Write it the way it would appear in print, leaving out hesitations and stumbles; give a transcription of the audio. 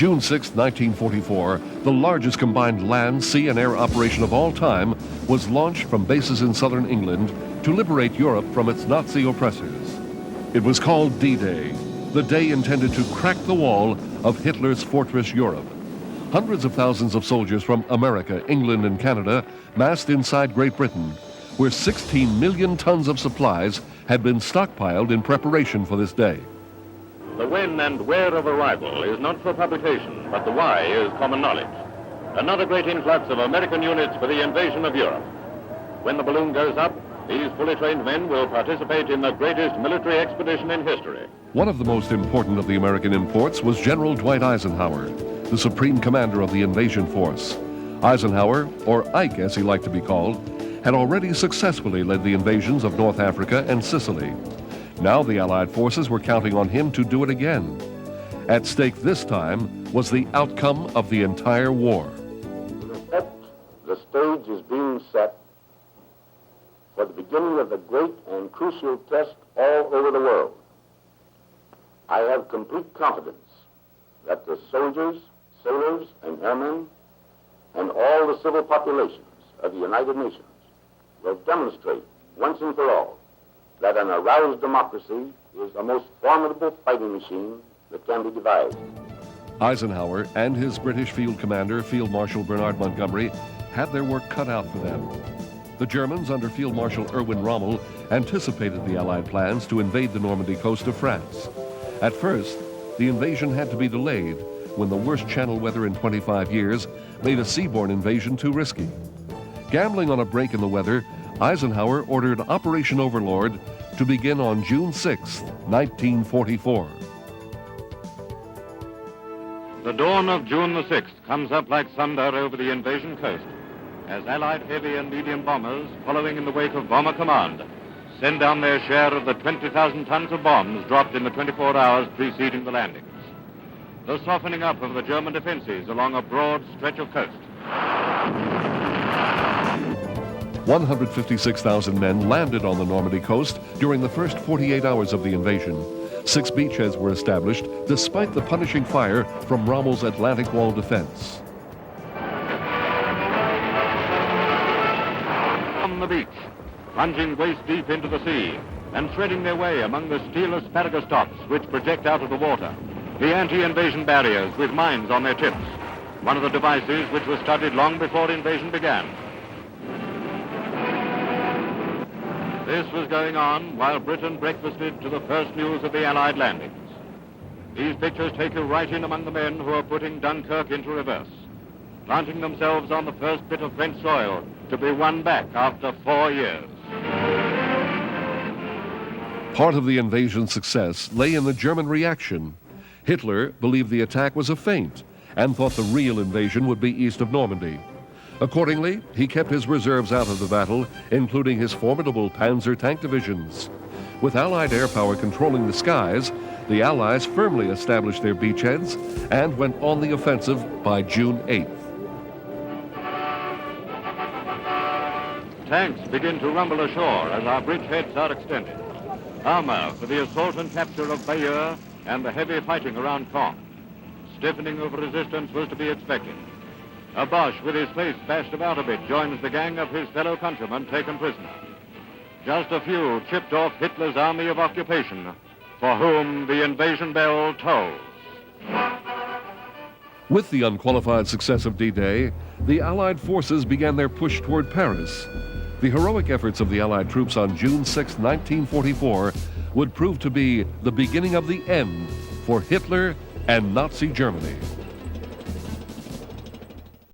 June 6, 1944, the largest combined land, sea, and air operation of all time was launched from bases in southern England to liberate Europe from its Nazi oppressors. It was called D-Day, the day intended to crack the wall of Hitler's fortress Europe. Hundreds of thousands of soldiers from America, England, and Canada massed inside Great Britain, where 16 million tons of supplies had been stockpiled in preparation for this day. The when and where of arrival is not for publication, but the why is common knowledge. Another great influx of American units for the invasion of Europe. When the balloon goes up, these fully trained men will participate in the greatest military expedition in history. One of the most important of the American imports was General Dwight Eisenhower, the supreme commander of the invasion force. Eisenhower, or Ike as he liked to be called, had already successfully led the invasions of North Africa and Sicily. Now the Allied forces were counting on him to do it again. At stake this time was the outcome of the entire war. In effect, the stage is being set for the beginning of the great and crucial test all over the world. I have complete confidence that the soldiers, sailors, and airmen, and all the civil populations of the United Nations will demonstrate once and for all that an aroused democracy is the most formidable fighting machine that can be devised. Eisenhower and his British field commander, Field Marshal Bernard Montgomery, had their work cut out for them. The Germans, under Field Marshal Erwin Rommel, anticipated the Allied plans to invade the Normandy coast of France. At first, the invasion had to be delayed when the worst Channel weather in 25 years made a seaborne invasion too risky. Gambling on a break in the weather, Eisenhower ordered Operation Overlord to begin on June 6, 1944. The dawn of June the 6th comes up like thunder over the invasion coast as Allied heavy and medium bombers, following in the wake of Bomber Command, send down their share of the 20,000 tons of bombs dropped in the 24 hours preceding the landings. The softening up of the German defenses along a broad stretch of coast. 156,000 men landed on the Normandy coast during the first 48 hours of the invasion. 6 beachheads were established despite the punishing fire from Rommel's Atlantic Wall defense. On the beach, plunging waist deep into the sea and threading their way among the steel asparagus tops which project out of the water, the anti-invasion barriers with mines on their tips, one of the devices which was studied long before invasion began. This was going on while Britain breakfasted to the first news of the Allied landings. These pictures take you right in among the men who are putting Dunkirk into reverse, planting themselves on the first bit of French soil to be won back after 4 years. Part of the invasion's success lay in the German reaction. Hitler believed the attack was a feint and thought the real invasion would be east of Normandy. Accordingly, he kept his reserves out of the battle, including his formidable Panzer tank divisions. With Allied air power controlling the skies, the Allies firmly established their beachheads and went on the offensive by June 8th. Tanks begin to rumble ashore as our bridgeheads are extended. Armor for the assault and capture of Bayeux and the heavy fighting around Caen. Stiffening of resistance was to be expected. A Boche with his face bashed about a bit joins the gang of his fellow countrymen taken prisoner. Just a few chipped off Hitler's army of occupation, for whom the invasion bell tolls. With the unqualified success of D-Day, the Allied forces began their push toward Paris. The heroic efforts of the Allied troops on June 6, 1944, would prove to be the beginning of the end for Hitler and Nazi Germany.